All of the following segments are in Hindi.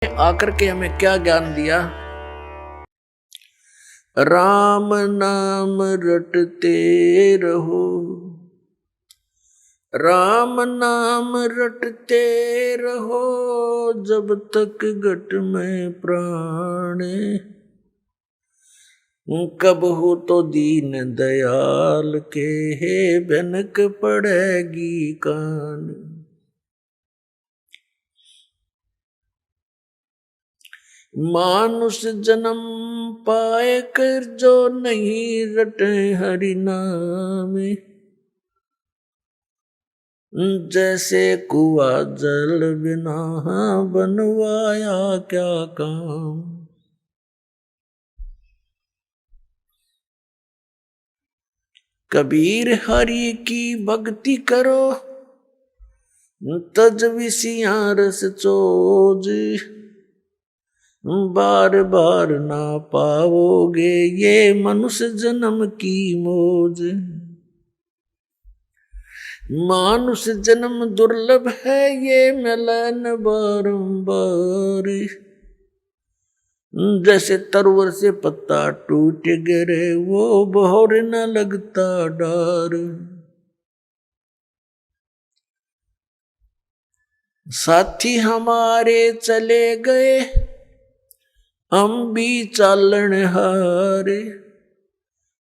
आकर के हमें क्या ज्ञान दिया। राम नाम रटते रहो, राम नाम रटते रहो, जब तक घट में प्राण, कब हो तो दीन दयाल के हे भनक पड़ेगी कान। मानुष जन्म पाए कर जो नहीं रटे हरि नाम, जैसे कुआ जल बिना बनवाया क्या काम। कबीर हरि की भक्ति करो, तज विसियां रस चोज, बार बार ना पाओगे ये मनुष्य जन्म की मौज। मानुष जन्म दुर्लभ है ये मिलन बारंबार, जैसे तरवर से पत्ता टूट गिरे वो बहोर न लगता डार। साथी हमारे चले गए हम भी चालन हारे,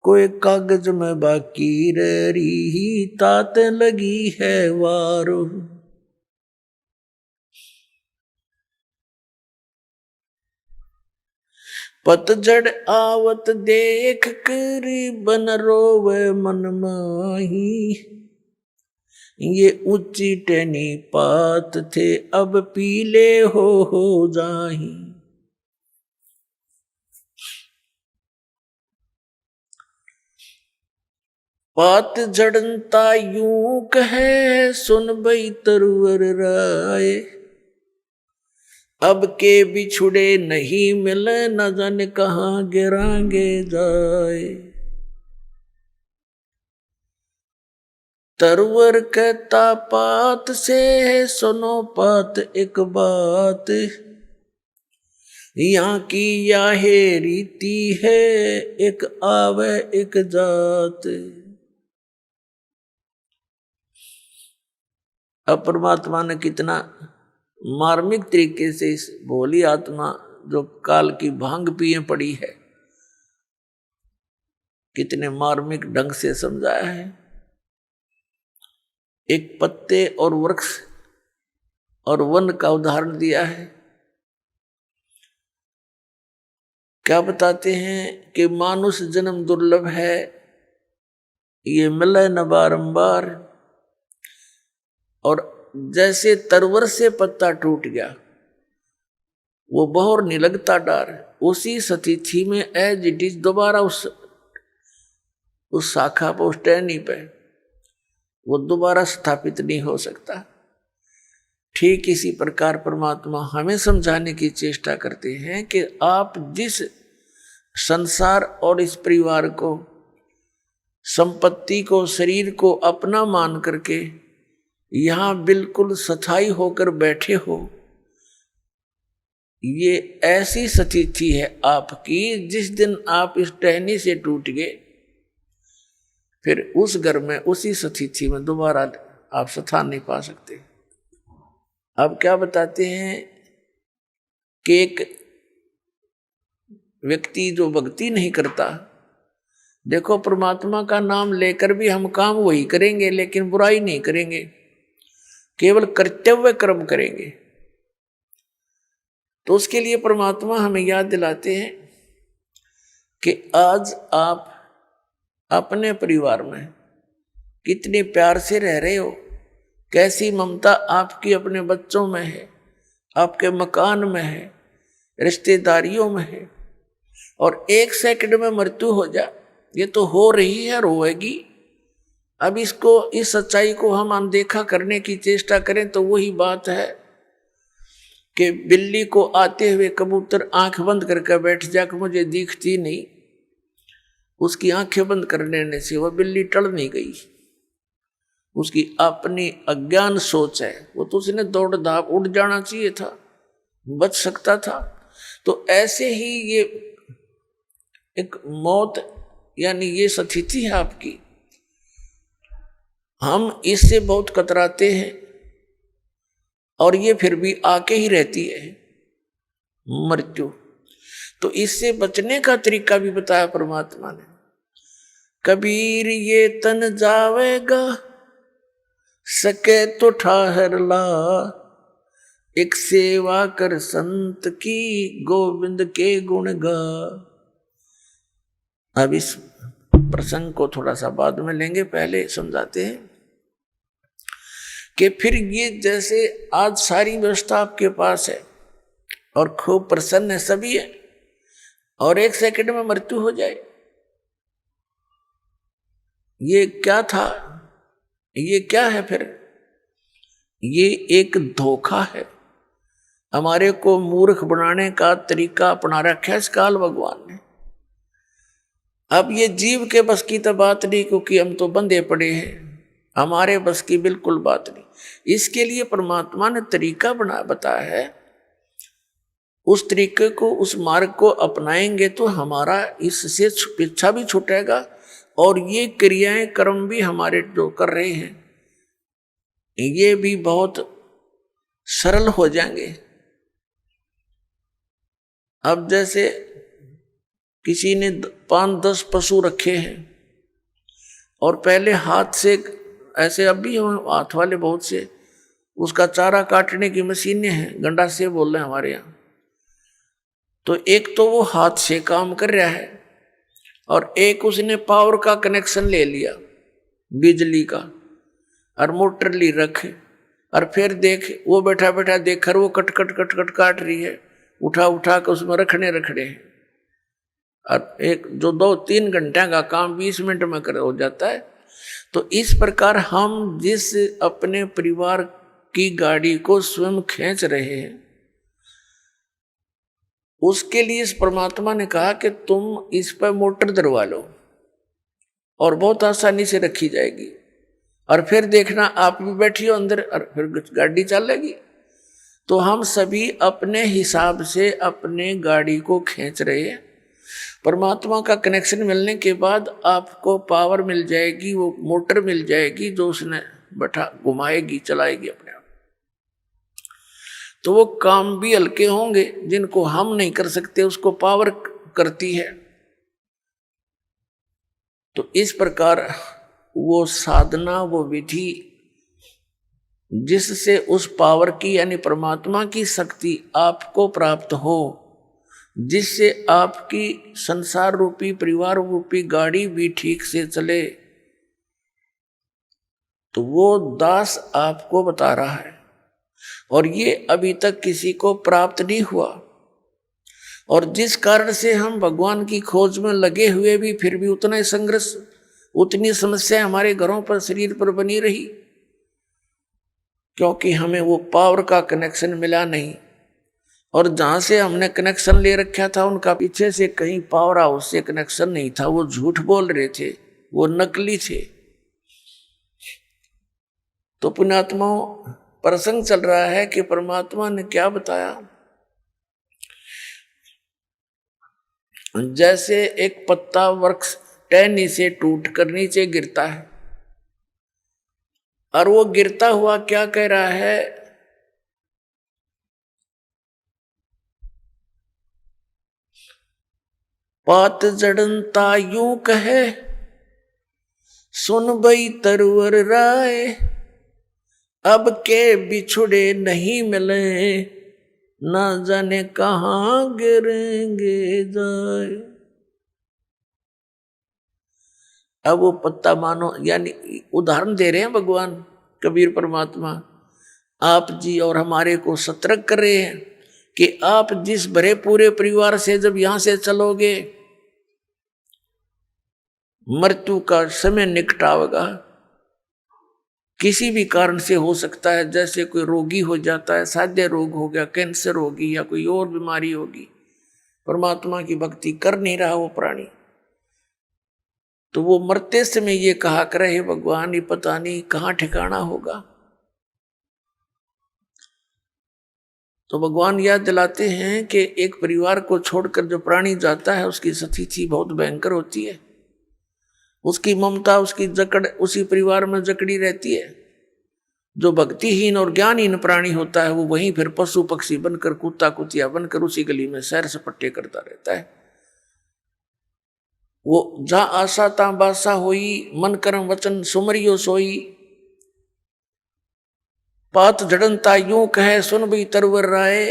कोई कागज में बाकी रही तात लगी है वारो। पतझड़ आवत देख कर बन रोवे मन माही, ये ऊंची टहनी पात थे अब पीले हो जाही। पात झड़नता यूं कहे सुन बई तरवर राय, अब के बिछुड़े नहीं मिले न जाने कहाँ गिरांगे जाए। तरवर कहता पात से सुनो पात एक बात, यहाँ की याहे रीति है एक आवे एक जात। अब परमात्मा ने कितना मार्मिक तरीके से इस भोली आत्मा जो काल की भांग पिए पड़ी है, कितने मार्मिक ढंग से समझाया है। एक पत्ते और वृक्ष और वन का उदाहरण दिया है। क्या बताते हैं कि मानुष जन्म दुर्लभ है, ये मिले न बारंबार, और जैसे तरवर से पत्ता टूट गया वो बहोर नहीं लगता डार, उसी स्थिति में एज इट इज दोबारा उस शाखा पर, उस टहनी पे वो दोबारा स्थापित नहीं हो सकता। ठीक इसी प्रकार परमात्मा हमें समझाने की चेष्टा करते हैं कि आप जिस संसार और इस परिवार को, संपत्ति को, शरीर को अपना मान करके यहां बिल्कुल स्थायी होकर बैठे हो, ये ऐसी स्थिति है आपकी जिस दिन आप इस टहनी से टूट गए फिर उस घर में उसी स्थिति में दोबारा आप स्थान नहीं पा सकते। अब क्या बताते हैं कि एक व्यक्ति जो भक्ति नहीं करता, देखो परमात्मा का नाम लेकर भी हम काम वही करेंगे लेकिन बुराई नहीं करेंगे, केवल कर्तव्य कर्म करेंगे। तो उसके लिए परमात्मा हमें याद दिलाते हैं कि आज आप अपने परिवार में कितने प्यार से रह रहे हो, कैसी ममता आपकी अपने बच्चों में है, आपके मकान में है, रिश्तेदारियों में है, और एक सेकंड में मृत्यु हो जाए, ये तो हो रही है, रोएगी। अब इसको, इस सच्चाई को हम अनदेखा करने की चेष्टा करें तो वही बात है कि बिल्ली को आते हुए कबूतर आंख बंद करके बैठ जाकर मुझे दिखती नहीं, उसकी आंखें बंद कर लेने से वह बिल्ली टल नहीं गई, उसकी अपनी अज्ञान सोच है, वो तो उसने दौड़ धाप उड़ जाना चाहिए था, बच सकता था। तो ऐसे ही ये एक मौत यानी ये स्थिति है आपकी, हम इससे बहुत कतराते हैं और ये फिर भी आके ही रहती है मृत्यु। तो इससे बचने का तरीका भी बताया परमात्मा ने। कबीर ये तन जावेगा, सके तो ठाहर ला, एक सेवा कर संत की, गोविंद के गुण गा। अब इस प्रसंग को थोड़ा सा बाद में लेंगे, पहले समझाते हैं कि फिर ये जैसे आज सारी व्यवस्था आपके पास है और खूब प्रसन्न है, सभी है, और एक सेकंड में मृत्यु हो जाए, ये क्या था? ये क्या है फिर? ये एक धोखा है। हमारे को मूर्ख बनाने का तरीका अपना रखा है इस काल भगवान ने। अब ये जीव के बस की तो बात नहीं, क्योंकि हम तो बंधे पड़े हैं, हमारे बस की बिल्कुल बात नहीं। इसके लिए परमात्मा ने तरीका बताया है। उस तरीके को, उस मार्ग को अपनाएंगे तो हमारा इससे पीछा भी छूटेगा और ये क्रियाएं कर्म भी हमारे जो कर रहे हैं ये भी बहुत सरल हो जाएंगे। अब जैसे किसी ने 5-10 पशु रखे हैं और पहले हाथ से, ऐसे अब भी हाथ वाले बहुत से, उसका चारा काटने की मशीनें हैं, गंडा से बोल रहे हैं हमारे यहाँ। तो एक तो वो हाथ से काम कर रहा है और एक उसने पावर का कनेक्शन ले लिया, बिजली का, और मोटर ली रख, और फिर देख वो बैठा बैठा देख कर वो कट कट कट कट काट रही है, उठा उठा कर उसमें रखने हैं। और एक जो 2-3 घंटे का काम 20 मिनट में कर हो जाता है। तो इस प्रकार हम जिस अपने परिवार की गाड़ी को स्वयं खींच रहे हैं, उसके लिए इस परमात्मा ने कहा कि तुम इस पर मोटर दरवा लो और बहुत आसानी से रखी जाएगी, और फिर देखना आप भी बैठियो अंदर और फिर गाड़ी चलेगी। तो हम सभी अपने हिसाब से अपने गाड़ी को खींच रहे हैं। परमात्मा का कनेक्शन मिलने के बाद आपको पावर मिल जाएगी, वो मोटर मिल जाएगी जो उसने बैठा घुमाएगी, चलाएगी अपने आप। तो वो काम भी हल्के होंगे, जिनको हम नहीं कर सकते उसको पावर करती है। तो इस प्रकार वो साधना, वो विधि जिससे उस पावर की यानी परमात्मा की शक्ति आपको प्राप्त हो, जिससे आपकी संसार रूपी परिवार रूपी गाड़ी भी ठीक से चले, तो वो दास आपको बता रहा है। और ये अभी तक किसी को प्राप्त नहीं हुआ, और जिस कारण से हम भगवान की खोज में लगे हुए भी फिर भी उतना ही संघर्ष, उतनी समस्या हमारे घरों पर, शरीर पर बनी रही, क्योंकि हमें वो पावर का कनेक्शन मिला नहीं। और जहां से हमने कनेक्शन ले रखा था उनका पीछे से कहीं पावर हाउस से कनेक्शन नहीं था, वो झूठ बोल रहे थे, वो नकली थे। तो पुण्यात्माओं, प्रसंग चल रहा है कि परमात्मा ने क्या बताया। जैसे एक पत्ता वृक्ष टहनी से टूट कर नीचे गिरता है, और वो गिरता हुआ क्या कह रहा है, पात जड़नता यूं कहे, सुन बई तरवर राय, अब के बिछुड़े नहीं मिले, ना जाने कहां गिरेंगे जाए। अब वो पत्ता मानो, यानी उदाहरण दे रहे हैं भगवान कबीर परमात्मा, आप जी और हमारे को सतर्क कर रहे हैं कि आप जिस भरे पूरे परिवार से जब यहां से चलोगे, मृत्यु का समय निकट आवेगा। किसी भी कारण से हो सकता है, जैसे कोई रोगी हो जाता है, साध्य रोग हो गया, कैंसर होगी या कोई और बीमारी होगी, परमात्मा की भक्ति कर नहीं रहा वो प्राणी, तो वो मरते समय ये कहा करे, हे भगवान ये पता नहीं कहाँ ठिकाना होगा। तो भगवान याद दिलाते हैं कि एक परिवार को छोड़कर जो प्राणी जाता है उसकी स्थिति बहुत भयंकर होती है। उसकी ममता, उसकी जकड़ उसी परिवार में जकड़ी रहती है। जो भक्तिहीन और ज्ञानहीन प्राणी होता है वो वहीं फिर पशु पक्षी बनकर, कुत्ता कुतिया बनकर उसी गली में सैर सपट्टे करता रहता है। वो जा आशा ता बासा होई, मन कर्म वचन सुमरियो सोई, पात जड़नता यूं कहे सुन भी तरवर राय,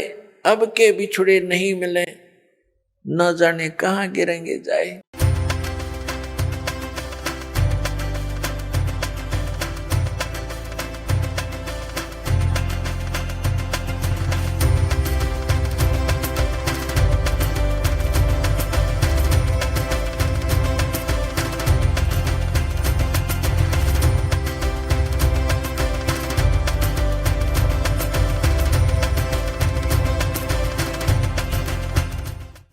अब के बिछुड़े नहीं मिले न जाने कहाँ गिरेंगे जाए।